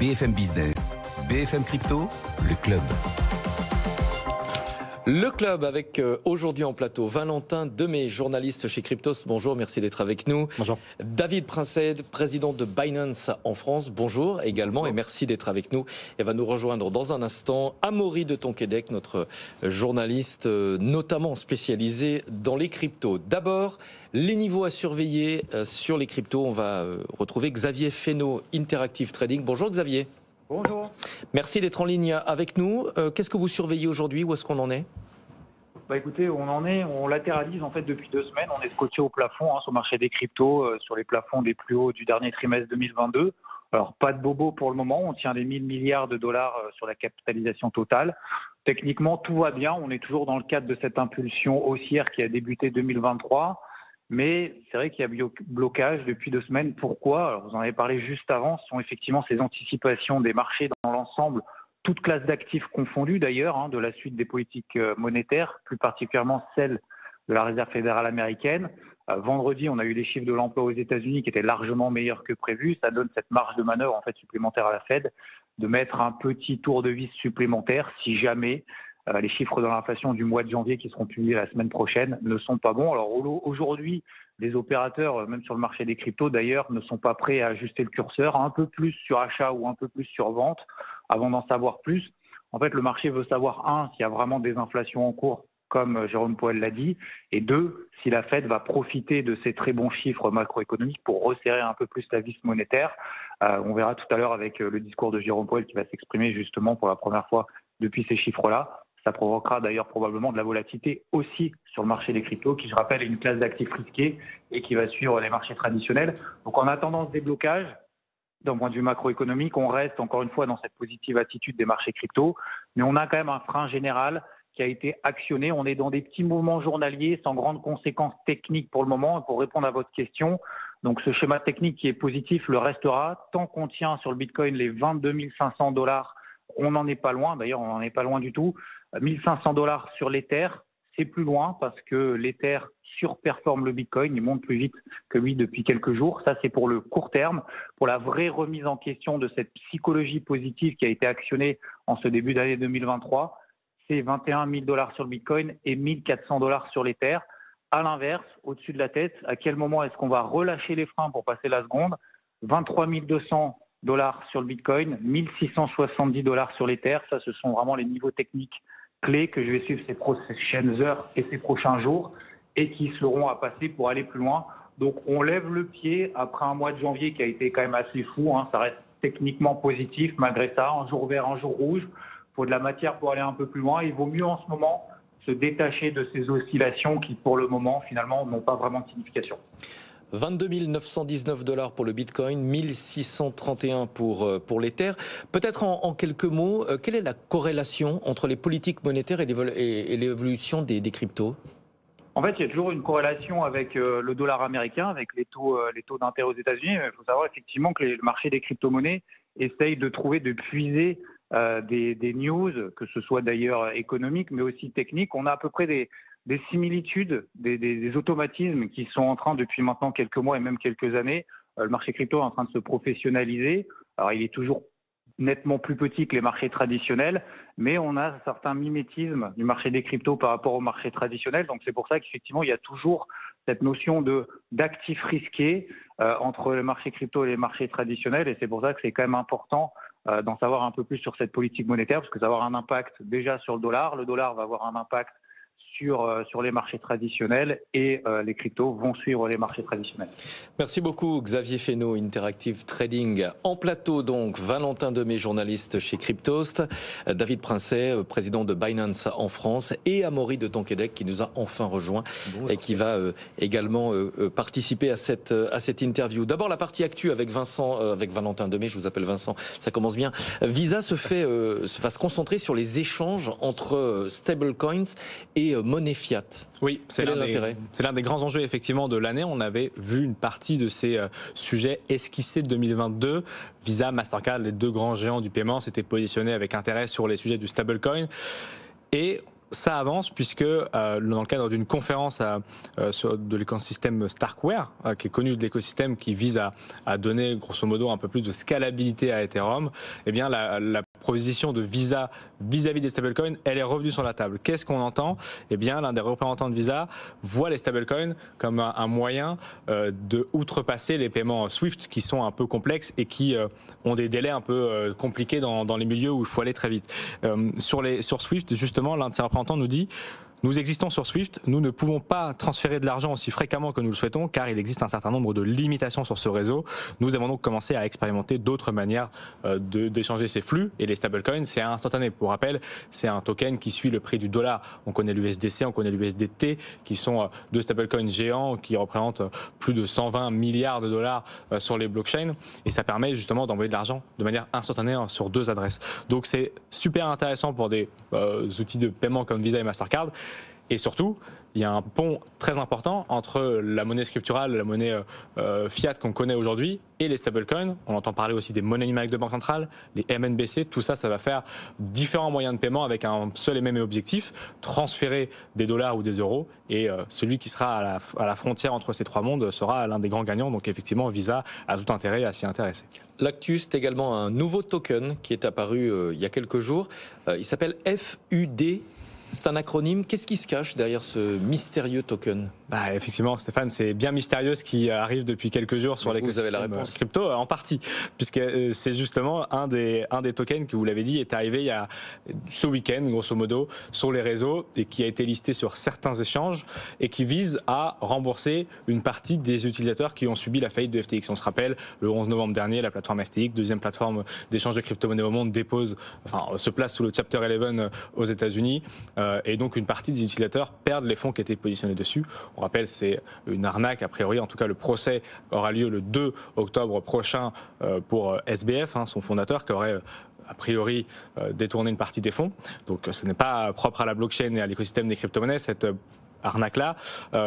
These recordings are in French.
BFM Business, BFM Crypto, le club. Le club avec aujourd'hui en plateau Valentin Demey, journaliste chez Cryptos. Bonjour, merci d'être avec nous. Bonjour. David Princet, président de Binance en France. Bonjour également. Bonjour. Et merci d'être avec nous. Et va nous rejoindre dans un instant Amaury de Tonquédec, notre journaliste notamment spécialisé dans les cryptos. D'abord, les niveaux à surveiller sur les cryptos. On va retrouver Xavier Fesneau, Interactive Trading. Bonjour Xavier. Bonjour. Merci d'être en ligne avec nous. Qu'est-ce que vous surveillez aujourd'hui? Où est-ce qu'on en est? Écoutez, on latéralise en fait depuis 2 semaines. On est scotché au plafond sur le marché des cryptos, sur les plafonds des plus hauts du dernier trimestre 2022. Alors pas de bobo pour le moment, on tient les 1000 milliards de dollars sur la capitalisation totale. Techniquement, tout va bien. On est toujours dans le cadre de cette impulsion haussière qui a débuté 2023. Mais c'est vrai qu'il y a blocage depuis 2 semaines. Pourquoi? Alors, vous en avez parlé juste avant. Ce sont effectivement ces anticipations des marchés dans l'ensemble, toutes classes d'actifs confondues d'ailleurs, de la suite des politiques monétaires, plus particulièrement celle de la Réserve fédérale américaine. Vendredi, on a eu les chiffres de l'emploi aux États-Unis qui étaient largement meilleurs que prévu. Ça donne cette marge de manœuvre en fait supplémentaire à la Fed de mettre un petit tour de vis supplémentaire si jamais les chiffres de l'inflation du mois de janvier qui seront publiés la semaine prochaine ne sont pas bons. Alors aujourd'hui, les opérateurs, même sur le marché des cryptos d'ailleurs, ne sont pas prêts à ajuster le curseur un peu plus sur achat ou un peu plus sur vente avant d'en savoir plus. En fait, le marché veut savoir, s'il y a vraiment des inflations en cours, comme Jérôme Powell l'a dit, et 2, si la Fed va profiter de ces très bons chiffres macroéconomiques pour resserrer un peu plus la vis monétaire. On verra tout à l'heure avec le discours de Jérôme Powell qui va s'exprimer justement pour la première fois depuis ces chiffres-là. Ça provoquera d'ailleurs probablement de la volatilité aussi sur le marché des cryptos, qui, je rappelle, est une classe d'actifs risqués et qui va suivre les marchés traditionnels. Donc en attendant ce déblocage, d'un point de vue macroéconomique, on reste encore une fois dans cette positive attitude des marchés cryptos, mais on a quand même un frein général qui a été actionné. On est dans des petits mouvements journaliers sans grandes conséquences techniques pour le moment. Et pour répondre à votre question, donc ce schéma technique qui est positif le restera tant qu'on tient sur le Bitcoin les 22 500 $. On n'en est pas loin, d'ailleurs on n'en est pas loin du tout. 1500 $ sur l'Ether, c'est plus loin parce que l'Ether surperforme le Bitcoin, il monte plus vite que lui depuis quelques jours. Ça, c'est pour le court terme. Pour la vraie remise en question de cette psychologie positive qui a été actionnée en ce début d'année 2023, c'est 21 000 $ sur le Bitcoin et 1400 $ sur l'Ether. À l'inverse, au-dessus de la tête, à quel moment est-ce qu'on va relâcher les freins pour passer la seconde? 23 200 $ sur le Bitcoin, 1670 $ sur l'Ether. Ça, ce sont vraiment les niveaux techniques clés que je vais suivre ces prochaines heures et ces prochains jours et qui seront à passer pour aller plus loin. Donc on lève le pied après un mois de janvier qui a été quand même assez fou. Ça reste techniquement positif malgré ça. Un jour vert, un jour rouge. Il faut de la matière pour aller un peu plus loin. Il vaut mieux en ce moment se détacher de ces oscillations qui pour le moment finalement n'ont pas vraiment de signification. 22 919 $ pour le Bitcoin, 1631 pour l'Ether. Peut-être en quelques mots, quelle est la corrélation entre les politiques monétaires et l'évolution des cryptos? En fait, il y a toujours une corrélation avec le dollar américain, avec les taux d'intérêt aux États-Unis. Il faut savoir effectivement que le marché des crypto-monnaies essaye de puiser des news, que ce soit d'ailleurs économiques, mais aussi techniques. On a à peu près des similitudes, des automatismes qui sont en train, depuis maintenant quelques mois et même quelques années, le marché crypto est en train de se professionnaliser. Alors, il est toujours nettement plus petit que les marchés traditionnels, mais on a certains mimétismes du marché des cryptos par rapport au marché traditionnel. Donc, c'est pour ça qu'effectivement, il y a toujours cette notion d'actifs risqués entre les marchés crypto et les marchés traditionnels. Et c'est pour ça que c'est quand même important d'en savoir un peu plus sur cette politique monétaire, parce que ça va avoir un impact déjà sur le dollar. Le dollar va avoir un impact sur les marchés traditionnels et les cryptos vont suivre les marchés traditionnels. Merci beaucoup Xavier Fesneau, Interactive Trading. En plateau donc, Valentin Demey, journaliste chez Cryptost, David Princet, président de Binance en France, et Amaury de Tonquédec qui nous a enfin rejoint et qui va également participer à cette interview. D'abord la partie actu avec Valentin Demey, je vous appelle Vincent, ça commence bien. Visa va se concentrer sur les échanges entre stablecoins et monnaie fiat. Oui, c'est l'un des grands enjeux effectivement de l'année. On avait vu une partie de ces sujets esquissés de 2022. Visa, Mastercard, les 2 grands géants du paiement s'étaient positionnés avec intérêt sur les sujets du stablecoin. Et ça avance puisque dans le cadre d'une conférence de l'écosystème Starkware, qui est connu de l'écosystème, qui vise à donner grosso modo un peu plus de scalabilité à Ethereum, eh bien la proposition de Visa vis-à-vis des stablecoins, elle est revenue sur la table. Qu'est-ce qu'on entend? Eh bien, l'un des représentants de Visa voit les stablecoins comme un moyen de outrepasser les paiements SWIFT qui sont un peu complexes et qui ont des délais un peu compliqués dans les milieux où il faut aller très vite. Sur SWIFT, justement, l'un de ses représentants nous dit: nous existons sur SWIFT, nous ne pouvons pas transférer de l'argent aussi fréquemment que nous le souhaitons car il existe un certain nombre de limitations sur ce réseau. Nous avons donc commencé à expérimenter d'autres manières d'échanger ces flux, et les stablecoins, c'est instantané. Pour rappel, c'est un token qui suit le prix du dollar. On connaît l'USDC, on connaît l'USDT, qui sont deux stablecoins géants qui représentent plus de 120 milliards de dollars sur les blockchains, et ça permet justement d'envoyer de l'argent de manière instantanée sur 2 adresses. Donc c'est super intéressant pour des outils de paiement comme Visa et Mastercard. Et surtout, il y a un pont très important entre la monnaie scripturale, la monnaie fiat qu'on connaît aujourd'hui, et les stablecoins. On entend parler aussi des monnaies numériques de banque centrale, les MNBC. Tout ça, ça va faire différents moyens de paiement avec un seul et même objectif: transférer des dollars ou des euros. Et celui qui sera à la frontière entre ces trois mondes sera l'un des grands gagnants. Donc effectivement, Visa a tout intérêt à s'y intéresser. L'actu, c'est également un nouveau token qui est apparu il y a quelques jours. Il s'appelle FUD. C'est un acronyme. Qu'est-ce qui se cache derrière ce mystérieux token? Effectivement, Stéphane, c'est bien mystérieux ce qui arrive depuis quelques jours sur l'écosystème crypto, en partie, puisque c'est justement un des tokens que, vous l'avez dit, est arrivé il y a ce week-end, grosso modo, sur les réseaux, et qui a été listé sur certains échanges et qui vise à rembourser une partie des utilisateurs qui ont subi la faillite de FTX. On se rappelle, le 11 novembre dernier, la plateforme FTX, deuxième plateforme d'échange de crypto-monnaies au monde, se place sous le Chapter 11 aux États-Unis, et donc une partie des utilisateurs perdent les fonds qui étaient positionnés dessus. On rappelle, c'est une arnaque a priori. En tout cas, le procès aura lieu le 2 octobre prochain pour SBF, son fondateur, qui aurait a priori détourné une partie des fonds. Donc ce n'est pas propre à la blockchain et à l'écosystème des crypto-monnaies, cette arnaque-là,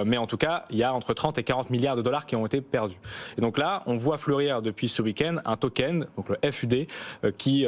mais en tout cas, il y a entre 30 et 40 milliards de dollars qui ont été perdus. Et donc là, on voit fleurir depuis ce week-end un token, donc le FUD, qui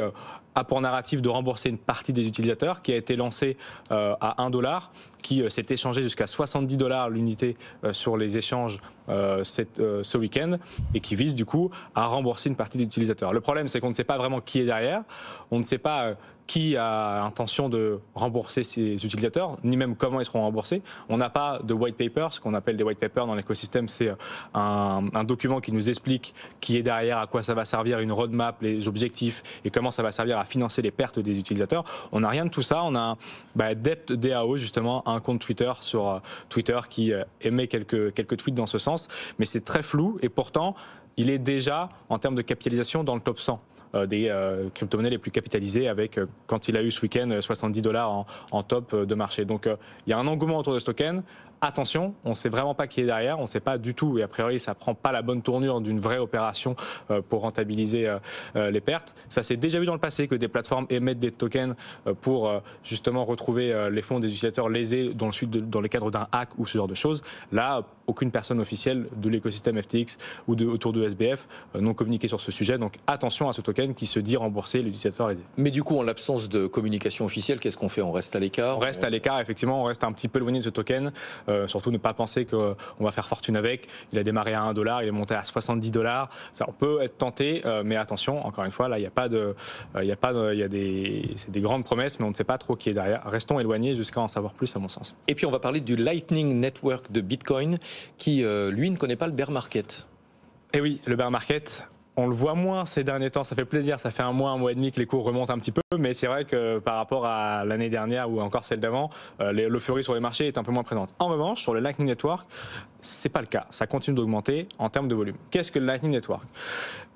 a pour narratif de rembourser une partie des utilisateurs, qui a été lancé à $1, qui s'est échangé jusqu'à $70 l'unité sur les échanges ce week-end, et qui vise du coup à rembourser une partie des utilisateurs. Le problème, c'est qu'on ne sait pas vraiment qui est derrière, on ne sait pas qui a l'intention de rembourser ces utilisateurs, ni même comment ils seront remboursés. On n'a pas de white paper. Ce qu'on appelle des white papers dans l'écosystème, c'est un document qui nous explique qui est derrière, à quoi ça va servir, une roadmap, les objectifs, et comment ça va servir à financer les pertes des utilisateurs. On n'a rien de tout ça. On a DepthDAO, justement, un compte Twitter sur Twitter qui émet quelques tweets dans ce sens, mais c'est très flou, et pourtant, il est déjà, en termes de capitalisation, dans le top 100. Des crypto-monnaies les plus capitalisées, avec, quand il a eu ce week-end, $70 en top de marché. Donc il y a un engouement autour de ce token. Attention, on ne sait vraiment pas qui est derrière, on ne sait pas du tout, et a priori ça ne prend pas la bonne tournure d'une vraie opération pour rentabiliser les pertes. Ça s'est déjà vu dans le passé que des plateformes émettent des tokens pour justement retrouver les fonds des utilisateurs lésés dans le cadre d'un hack ou ce genre de choses. Là, aucune personne officielle de l'écosystème FTX ou autour de SBF n'ont communiqué sur ce sujet, donc attention à ce token qui se dit rembourser les utilisateurs lésés. Mais du coup, en l'absence de communication officielle, qu'est-ce qu'on fait? On reste à l'écart? On reste à l'écart, effectivement, on reste un petit peu éloigné de ce token. Surtout ne pas penser qu'on va faire fortune avec. Il a démarré à $1, il est monté à $70. Ça, on peut être tenté, mais attention, encore une fois, là, c'est des grandes promesses, mais on ne sait pas trop qui est derrière. Restons éloignés jusqu'à en savoir plus, à mon sens. Et puis on va parler du Lightning Network de Bitcoin, qui, lui, ne connaît pas le bear market. Eh oui, le bear market, on le voit moins ces derniers temps, ça fait plaisir, ça fait un mois et demi que les cours remontent un petit peu, mais c'est vrai que par rapport à l'année dernière ou encore celle d'avant, l'euphorie sur les marchés est un peu moins présente. En revanche, sur le Lightning Network, c'est pas le cas, ça continue d'augmenter en termes de volume. Qu'est-ce que le Lightning Network?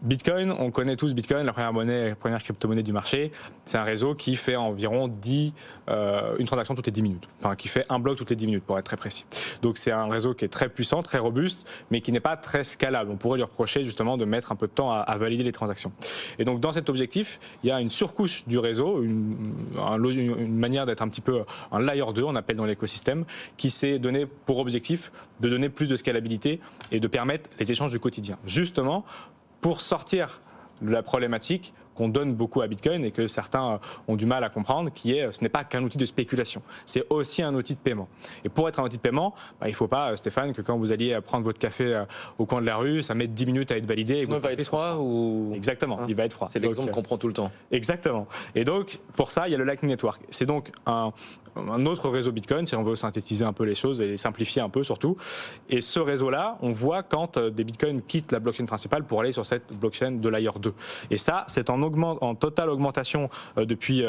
Bitcoin, on connaît tous Bitcoin, la première crypto-monnaie du marché. C'est un réseau qui fait environ une transaction toutes les 10 minutes, enfin qui fait un bloc toutes les 10 minutes pour être très précis. Donc c'est un réseau qui est très puissant, très robuste, mais qui n'est pas très scalable. On pourrait lui reprocher justement de mettre un peu de temps à valider les transactions. Et donc dans cet objectif, il y a une surcouche du réseau, une manière d'être un petit peu un layer 2, on appelle dans l'écosystème, qui s'est donné pour objectif de donner plus de scalabilité et de permettre les échanges du quotidien. Justement, pour sortir de la problématique qu'on donne beaucoup à Bitcoin et que certains ont du mal à comprendre, qui est ce n'est pas qu'un outil de spéculation, c'est aussi un outil de paiement. Et pour être un outil de paiement, il ne faut pas, Stéphane, que quand vous alliez prendre votre café au coin de la rue, ça met 10 minutes à être validé. Sinon, il va être froid ou... Exactement, il va être froid. C'est l'exemple qu'on prend tout le temps. Exactement. Et donc, pour ça, il y a le Lightning Network. C'est donc un autre réseau Bitcoin, si on veut synthétiser un peu les choses et les simplifier un peu surtout. Et ce réseau-là, on voit quand des Bitcoins quittent la blockchain principale pour aller sur cette blockchain de Layer 2. Et ça, c'est en totale augmentation depuis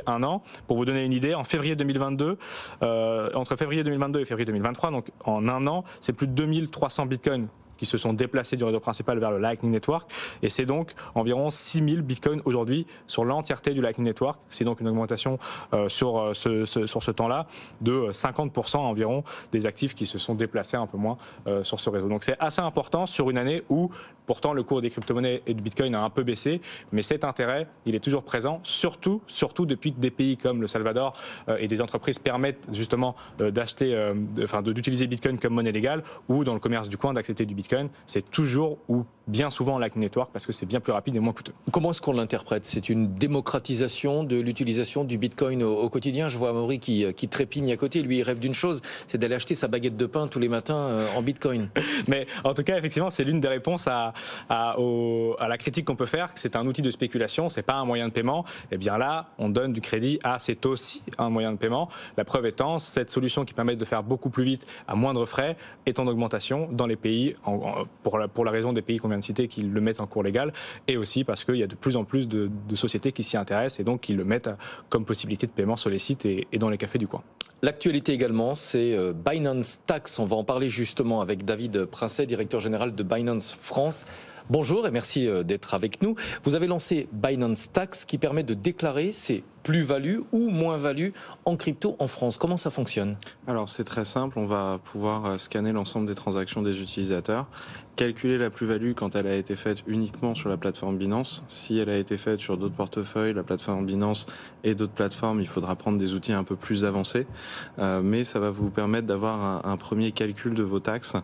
un an. Pour vous donner une idée, en février 2022, entre février 2022 et février 2023, donc en un an, c'est plus de 2300 Bitcoins qui se sont déplacés du réseau principal vers le Lightning Network. Et c'est donc environ 6000 bitcoins aujourd'hui sur l'entièreté du Lightning Network. C'est donc une augmentation sur ce temps-là de 50% environ des actifs qui se sont déplacés un peu moins sur ce réseau. Donc c'est assez important sur une année où pourtant le cours des crypto-monnaies et du Bitcoin a un peu baissé, mais cet intérêt, il est toujours présent, surtout depuis que des pays comme le Salvador et des entreprises permettent justement d'utiliser Bitcoin comme monnaie légale, ou dans le commerce du coin d'accepter du Bitcoin. C'est toujours ou bien souvent Lightning Network parce que c'est bien plus rapide et moins coûteux. Comment est-ce qu'on l'interprète? C'est une démocratisation de l'utilisation du Bitcoin au quotidien. Je vois Amaury qui trépigne à côté. Lui, il rêve d'une chose, c'est d'aller acheter sa baguette de pain tous les matins en Bitcoin. Mais en tout cas, effectivement, c'est l'une des réponses à la critique qu'on peut faire, que c'est un outil de spéculation, c'est pas un moyen de paiement. Et bien là, on donne du crédit à c'est aussi un moyen de paiement. La preuve étant, cette solution qui permet de faire beaucoup plus vite à moindre frais est en augmentation dans les pays, pour la raison des pays qu'on vient de citer qui le mettent en cours légal, et aussi parce qu'il y a de plus en plus de sociétés qui s'y intéressent et donc qui le mettent comme possibilité de paiement sur les sites et dans les cafés du coin. L'actualité également, c'est Binance Tax. On va en parler justement avec David Princet, directeur général de Binance France. Bonjour et merci d'être avec nous. Vous avez lancé Binance Tax qui permet de déclarer ses plus-values ou moins-values en crypto en France. Comment ça fonctionne? Alors c'est très simple, on va pouvoir scanner l'ensemble des transactions des utilisateurs, calculer la plus-value quand elle a été faite uniquement sur la plateforme Binance. Si elle a été faite sur d'autres portefeuilles, la plateforme Binance et d'autres plateformes, il faudra prendre des outils un peu plus avancés. Mais ça va vous permettre d'avoir un premier calcul de vos taxes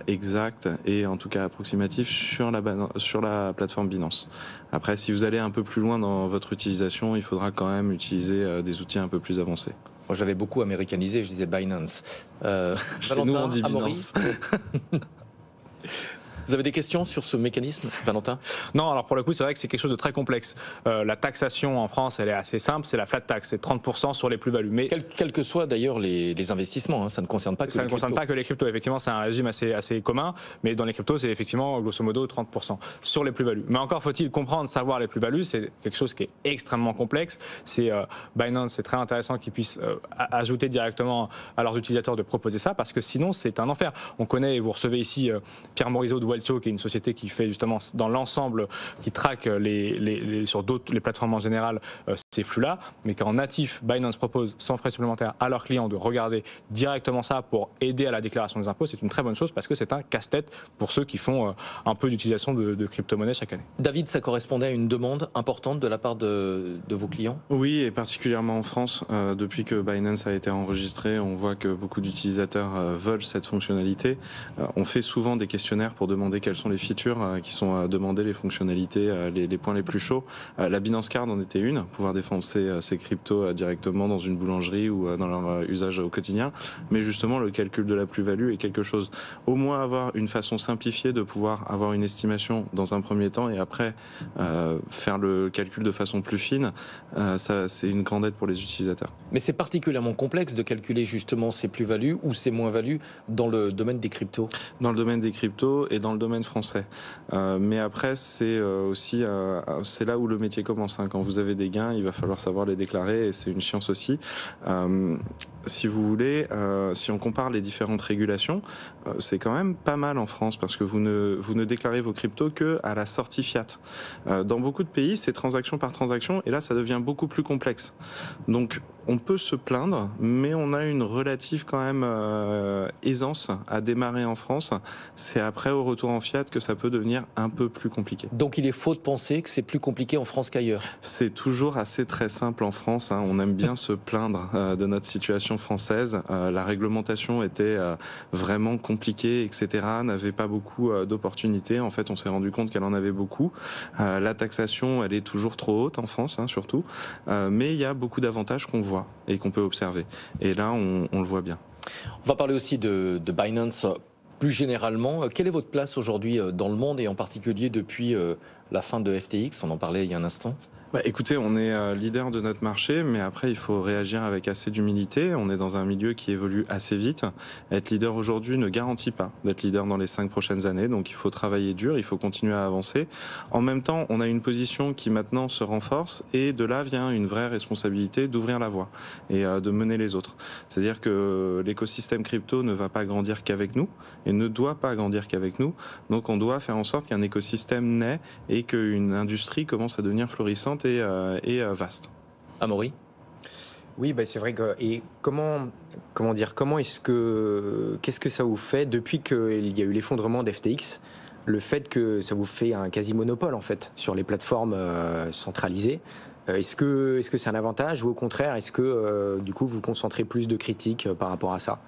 exact et en tout cas approximatif sur la plateforme Binance. Après, si vous allez un peu plus loin dans votre utilisation, il faudra quand même utiliser des outils un peu plus avancés. Moi, je l'avais beaucoup américanisé, je disais Binance. Chez nous, on dit Binance. Vous avez des questions sur ce mécanisme, Valentin? Non, alors pour le coup, c'est vrai que c'est quelque chose de très complexe. La taxation en France, elle est assez simple, c'est la flat tax, c'est 30% sur les plus-values. Mais quels que soient d'ailleurs les investissements, ça ne concerne pas que les cryptos. Ça ne concerne pas que les cryptos. Effectivement, c'est un régime assez commun, mais dans les cryptos, c'est effectivement grosso modo 30% sur les plus-values. Mais encore faut-il comprendre, savoir les plus-values, c'est quelque chose qui est extrêmement complexe. C'est Binance, c'est très intéressant qu'ils puissent ajouter directement à leurs utilisateurs de proposer ça, parce que sinon, c'est un enfer. On connaît, et vous recevez ici Pierre Morisot de qui est une société qui fait justement dans l'ensemble, qui traque sur les plateformes en général ces flux-là, mais qu'en natif, Binance propose sans frais supplémentaires à leurs clients de regarder directement ça pour aider à la déclaration des impôts. C'est une très bonne chose parce que c'est un casse-tête pour ceux qui font un peu d'utilisation de crypto-monnaies chaque année. David, ça correspondait à une demande importante de la part de vos clients? Oui, et particulièrement en France. Depuis que Binance a été enregistré, on voit que beaucoup d'utilisateurs veulent cette fonctionnalité. On fait souvent des questionnaires pour demander quelles sont les features qui sont demandées, les fonctionnalités, les points les plus chauds. La Binance Card en était une, pouvoir défoncer ses cryptos directement dans une boulangerie ou dans leur usage au quotidien. Mais justement, le calcul de la plus-value est quelque chose. Au moins avoir une façon simplifiée de pouvoir avoir une estimation dans un premier temps et après faire le calcul de façon plus fine, ça, c'est une grande aide pour les utilisateurs. Mais c'est particulièrement complexe de calculer justement ces plus-values ou ces moins-values dans le domaine des cryptos? Dans le domaine des cryptos et dans le domaine français. Mais après, c'est aussi c'est là où le métier commence. Quand vous avez des gains, il va falloir savoir les déclarer et c'est une science aussi. Si vous voulez, si on compare les différentes régulations, c'est quand même pas mal en France parce que vous ne déclarez vos cryptos qu'à la sortie fiat. Dans beaucoup de pays, c'est transaction par transaction et là, ça devient beaucoup plus complexe. Donc, on peut se plaindre, mais on a une relative quand même aisance à démarrer en France. C'est après, au retour en fiat, que ça peut devenir un peu plus compliqué. Donc, il est faux de penser que c'est plus compliqué en France qu'ailleurs? C'est toujours assez très simple en France. On aime bien se plaindre de notre situation législation française. La réglementation était vraiment compliquée, etc., n'avait pas beaucoup d'opportunités. En fait, on s'est rendu compte qu'elle en avait beaucoup. La taxation, elle est toujours trop haute en France, surtout. Mais il y a beaucoup d'avantages qu'on voit et qu'on peut observer. Et là, on le voit bien. On va parler aussi de Binance plus généralement. Quelle est votre place aujourd'hui dans le monde et en particulier depuis la fin de FTX? On en parlait il y a un instant. Écoutez, on est leader de notre marché, mais après, il faut réagir avec assez d'humilité. On est dans un milieu qui évolue assez vite. Être leader aujourd'hui ne garantit pas d'être leader dans les 5 prochaines années, donc il faut travailler dur, il faut continuer à avancer. En même temps, on a une position qui maintenant se renforce et de là vient une vraie responsabilité d'ouvrir la voie et de mener les autres. C'est-à-dire que l'écosystème crypto ne va pas grandir qu'avec nous et ne doit pas grandir qu'avec nous. Donc on doit faire en sorte qu'un écosystème naît et qu'une industrie commence à devenir florissante et vaste. Amaury? Oui, c'est vrai que qu'est-ce que ça vous fait depuis qu'il y a eu l'effondrement d'FTX, le fait que ça vous fait un quasi-monopole en fait sur les plateformes centralisées? Est-ce que c'est un avantage ou au contraire, est-ce que du coup vous concentrez plus de critiques par rapport à ça?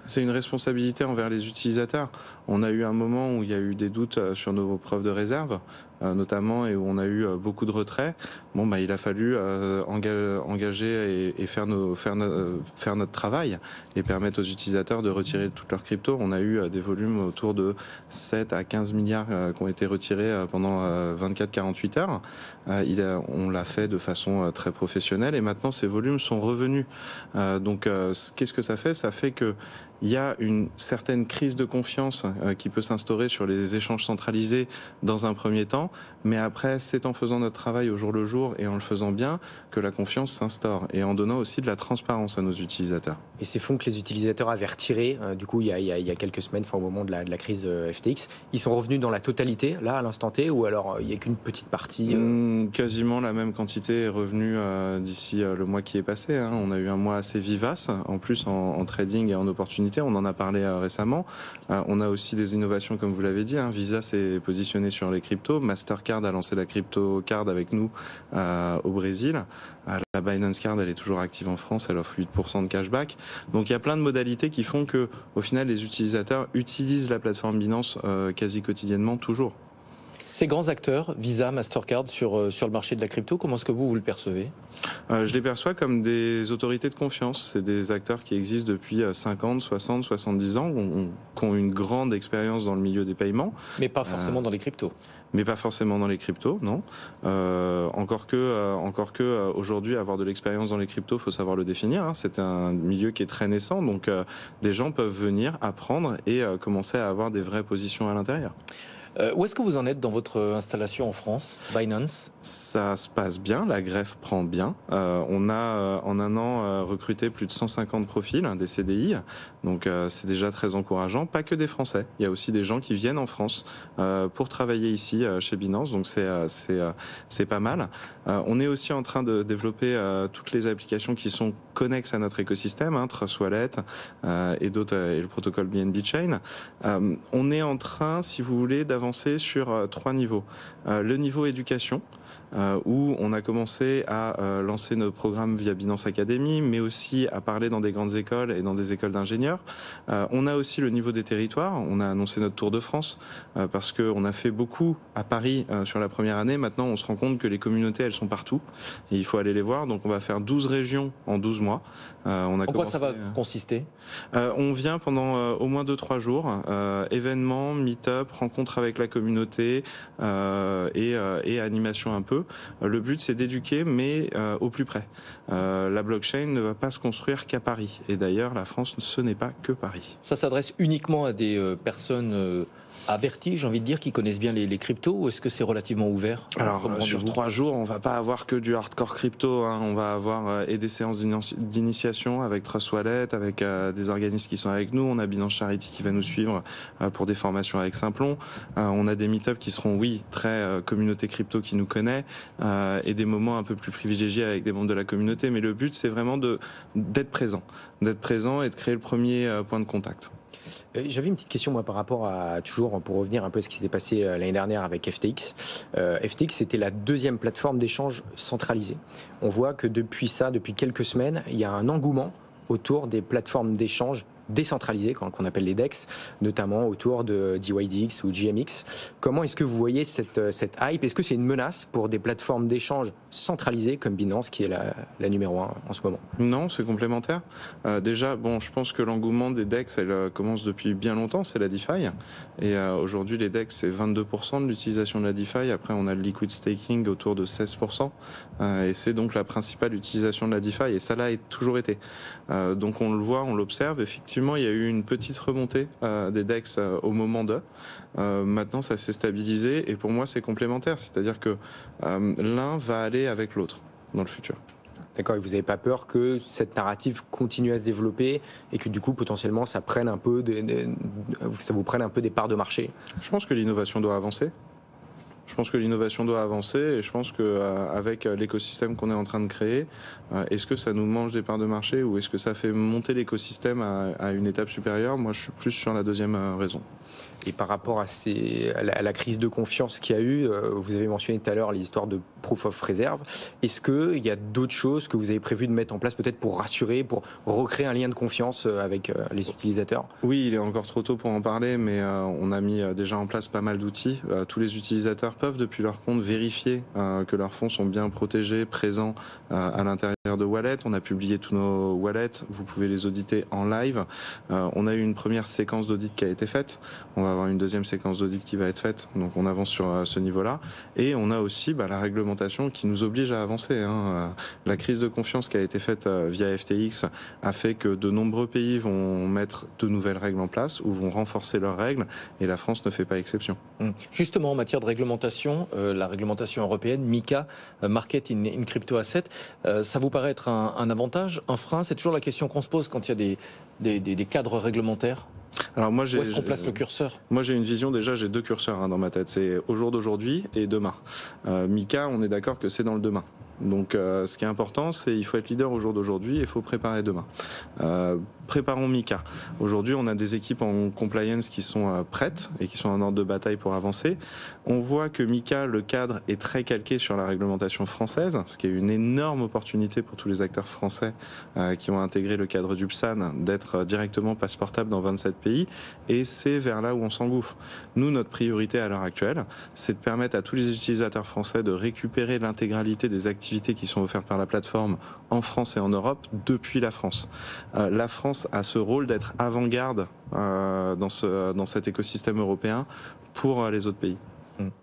C'est une responsabilité envers les utilisateurs. On a eu un moment où il y a eu des doutes sur nos preuves de réserve, notamment, et où on a eu beaucoup de retraits. Il a fallu engager et faire notre travail et permettre aux utilisateurs de retirer toutes leurs cryptos. On a eu des volumes autour de 7 à 15 milliards qui ont été retirés pendant 24-48 heures. On l'a fait de façon très professionnelle et maintenant ces volumes sont revenus. Qu'est-ce que ça fait? Ça fait que il y a une certaine crise de confiance qui peut s'instaurer sur les échanges centralisés dans un premier temps, mais après, c'est en faisant notre travail au jour le jour et en le faisant bien que la confiance s'instaure et en donnant aussi de la transparence à nos utilisateurs. Et ces fonds que les utilisateurs avaient retirés, du coup, il y a quelques semaines, au moment de la crise FTX, ils sont revenus dans la totalité, là, à l'instant T, ou alors il n'y a qu'une petite partie Quasiment la même quantité est revenue d'ici le mois qui est passé. On a eu un mois assez vivace, en plus en trading et en opportunité. On en a parlé récemment. On a aussi des innovations, comme vous l'avez dit. Visa s'est positionné sur les cryptos. Mastercard a lancé la crypto card avec nous au Brésil. La Binance Card, elle est toujours active en France. Elle offre 8% de cashback. Donc il y a plein de modalités qui font que, au final, les utilisateurs utilisent la plateforme Binance quasi quotidiennement, toujours. Ces grands acteurs, Visa, Mastercard, sur le marché de la crypto, comment est-ce que vous le percevez? Je les perçois comme des autorités de confiance. C'est des acteurs qui existent depuis 50, 60, 70 ans, qui ont une grande expérience dans le milieu des paiements. Mais pas forcément dans les cryptos. Mais pas forcément dans les cryptos, non. Encore que aujourd'hui, avoir de l'expérience dans les cryptos, faut savoir le définir. C'est un milieu qui est très naissant, donc des gens peuvent venir apprendre et commencer à avoir des vraies positions à l'intérieur. Où est-ce que vous en êtes dans votre installation en France, Binance? Ça se passe bien, la greffe prend bien. On a en un an recruté plus de 150 profils, des CDI, donc c'est déjà très encourageant. Pas que des Français, il y a aussi des gens qui viennent en France pour travailler ici chez Binance, donc c'est pas mal. On est aussi en train de développer toutes les applications qui sont connexes à notre écosystème, Trust Wallet et d'autres, et le protocole BNB Chain. On est en train, si vous voulez, d'avancer sur 3 niveaux. Le niveau éducation, où on a commencé à lancer nos programmes via Binance Academy, mais aussi à parler dans des grandes écoles et dans des écoles d'ingénieurs. On a aussi le niveau des territoires. On a annoncé notre Tour de France parce qu'on a fait beaucoup à Paris sur la première année. Maintenant, on se rend compte que les communautés, elles sont partout et il faut aller les voir. Donc, on va faire 12 régions en 12 mois. En quoi ça va consister? On vient pendant au moins 2-3 jours. Événements, meet-up, rencontres avec la communauté et animation un peu. Le but, c'est d'éduquer, mais au plus près. La blockchain ne va pas se construire qu'à Paris. Et d'ailleurs, la France, ce n'est pas que Paris. Ça s'adresse uniquement à des personnes avertis, j'ai envie de dire, qui connaissent bien les cryptos, ou est-ce que c'est relativement ouvert? Alors, sur 3 jours, on va pas avoir que du hardcore crypto, on va avoir et des séances d'initiation avec Trust Wallet, avec des organismes qui sont avec nous. On a Binance Charity qui va nous suivre pour des formations avec Simplon. On a des meet-ups qui seront, oui, très communauté crypto qui nous connaît, et des moments un peu plus privilégiés avec des membres de la communauté. Mais le but, c'est vraiment d'être présent et de créer le premier point de contact. J'avais une petite question moi par rapport à, toujours pour revenir un peu à ce qui s'était passé l'année dernière avec FTX. FTX c'était la 2e plateforme d'échange centralisée. On voit que depuis quelques semaines, il y a un engouement autour des plateformes d'échange décentralisées, qu'on appelle les DEX, notamment autour de DYDX ou GMX. Comment est-ce que vous voyez cette hype? Est-ce que c'est une menace pour des plateformes d'échange centralisées comme Binance, qui est la numéro 1 en ce moment? Non, c'est complémentaire. Déjà, je pense que l'engouement des DEX, elle commence depuis bien longtemps, c'est la DeFi. Et aujourd'hui, les DEX, c'est 22% de l'utilisation de la DeFi. Après, on a le liquid staking autour de 16%. Et c'est donc la principale utilisation de la DeFi. Et ça l'a toujours été. Donc on le voit, on l'observe. Effectivement, il y a eu une petite remontée des DEX au moment de. Maintenant, ça s'est stabilisé. Et pour moi, c'est complémentaire. C'est-à-dire que l'un va aller avec l'autre dans le futur. D'accord, et vous n'avez pas peur que cette narrative continue à se développer et que du coup, potentiellement, ça vous prenne un peu des parts de marché? Je pense que l'innovation doit avancer. Et je pense qu'avec l'écosystème qu'on est en train de créer, est-ce que ça nous mange des parts de marché ou est-ce que ça fait monter l'écosystème à une étape supérieure? Moi, je suis plus sur la deuxième raison. Et par rapport à la crise de confiance qu'il y a eu, vous avez mentionné tout à l'heure l'histoire de Proof of Reserve. Est-ce qu'il y a d'autres choses que vous avez prévu de mettre en place peut-être pour rassurer, pour recréer un lien de confiance avec les utilisateurs? Oui, il est encore trop tôt pour en parler, mais on a mis déjà en place pas mal d'outils. Tous les utilisateurs peuvent depuis leur compte vérifier que leurs fonds sont bien protégés, présents à l'intérieur de Wallet. On a publié tous nos wallets, vous pouvez les auditer en live. On a eu une première séquence d'audit qui a été faite. On va avoir une deuxième séquence d'audit qui va être faite, donc on avance sur ce niveau-là. Et on a aussi la réglementation qui nous oblige à avancer. La crise de confiance qui a été faite via FTX a fait que de nombreux pays vont mettre de nouvelles règles en place ou vont renforcer leurs règles, et la France ne fait pas exception. Justement, en matière de réglementation, la réglementation européenne, MiCA, Market in Crypto Asset, ça vous paraît être un avantage, un frein? C'est toujours la question qu'on se pose quand il y a des cadres réglementaires. Alors moi, où est-ce qu'on place le curseur? Moi, j'ai une vision, déjà, j'ai deux curseurs dans ma tête. C'est au jour d'aujourd'hui et demain. MiCA, on est d'accord que c'est dans le demain. Donc ce qui est important, c'est qu'il faut être leader au jour d'aujourd'hui et il faut préparer demain. Préparons MiCA. Aujourd'hui, on a des équipes en compliance qui sont prêtes et qui sont en ordre de bataille pour avancer. On voit que MiCA, le cadre, est très calqué sur la réglementation française, ce qui est une énorme opportunité pour tous les acteurs français qui ont intégré le cadre du PSAN d'être directement passeportable dans 27 pays. Et c'est vers là où on s'engouffre. Nous, notre priorité à l'heure actuelle, c'est de permettre à tous les utilisateurs français de récupérer l'intégralité des activités qui sont offertes par la plateforme en France et en Europe depuis la France. La France a ce rôle d'être avant-garde dans cet écosystème européen pour les autres pays.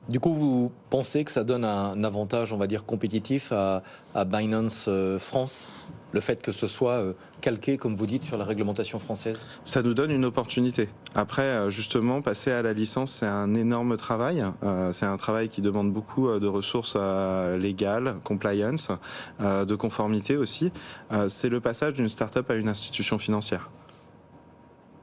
Du coup, vous pensez que ça donne un avantage, on va dire, compétitif à Binance France, le fait que ce soit calqué, comme vous dites, sur la réglementation française? Ça nous donne une opportunité. Après, justement, passer à la licence, c'est un énorme travail. C'est un travail qui demande beaucoup de ressources légales, compliance, de conformité aussi. C'est le passage d'une start-up à une institution financière.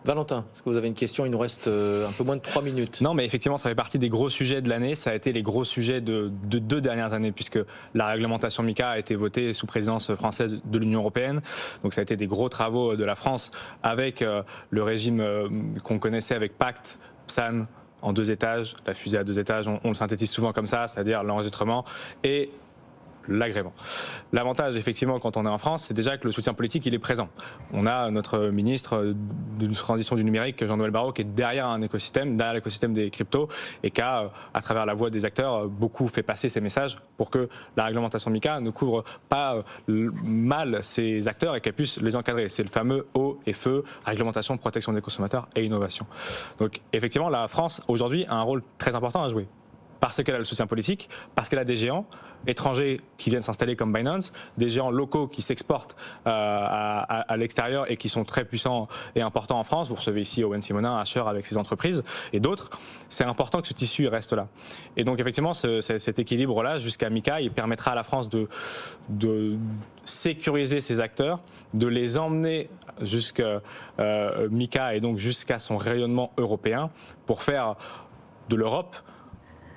Valentin, est-ce que vous avez une question? Il nous reste un peu moins de 3 minutes. Non, mais effectivement, ça fait partie des gros sujets de l'année. Ça a été les gros sujets de 2 dernières années, puisque la réglementation MiCA a été votée sous présidence française de l'Union européenne. Donc ça a été des gros travaux de la France avec le régime qu'on connaissait avec Pacte, PSAN, en 2 étages, la fusée à 2 étages, on le synthétise souvent comme ça, c'est-à-dire l'enregistrement et l'agrément. L'avantage, effectivement, quand on est en France, c'est déjà que le soutien politique, il est présent. On a notre ministre de transition du numérique, Jean-Noël Barrot, qui est derrière l'écosystème des cryptos et qui a, à travers la voix des acteurs, beaucoup fait passer ces messages pour que la réglementation MiCA ne couvre pas mal ces acteurs et qu'elle puisse les encadrer. C'est le fameux eau et feu, réglementation, protection des consommateurs et innovation. Donc, effectivement, la France, aujourd'hui, a un rôle très important à jouer. Parce qu'elle a le soutien politique, parce qu'elle a des géants étrangers qui viennent s'installer comme Binance, des géants locaux qui s'exportent à l'extérieur et qui sont très puissants et importants en France. Vous recevez ici Owen Simonin, Asher avec ses entreprises et d'autres. C'est important que ce tissu reste là. Et donc effectivement, cet équilibre-là, jusqu'à MiCA, il permettra à la France de sécuriser ses acteurs, de les emmener jusqu'à MiCA et donc jusqu'à son rayonnement européen pour faire de l'Europe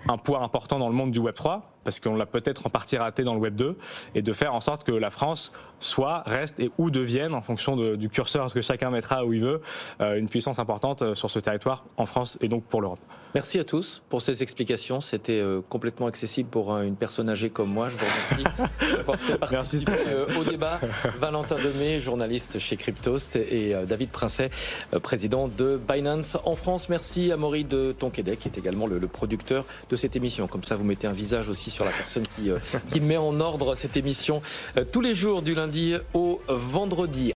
un poids important dans le monde du Web3, parce qu'on l'a peut-être en partie raté dans le Web 2, et de faire en sorte que la France soit, reste et ou devienne, en fonction du curseur que chacun mettra où il veut, une puissance importante sur ce territoire en France et donc pour l'Europe. Merci à tous pour ces explications. C'était complètement accessible pour une personne âgée comme moi. Je vous remercie d'avoir fait participer au débat. Valentin Demey, journaliste chez Cryptost, et David Princet, président de Binance en France. Merci à Amaury de Tonquédec, qui est également le producteur de cette émission. Comme ça, vous mettez un visage aussi sur la personne qui met en ordre cette émission tous les jours du lundi au vendredi.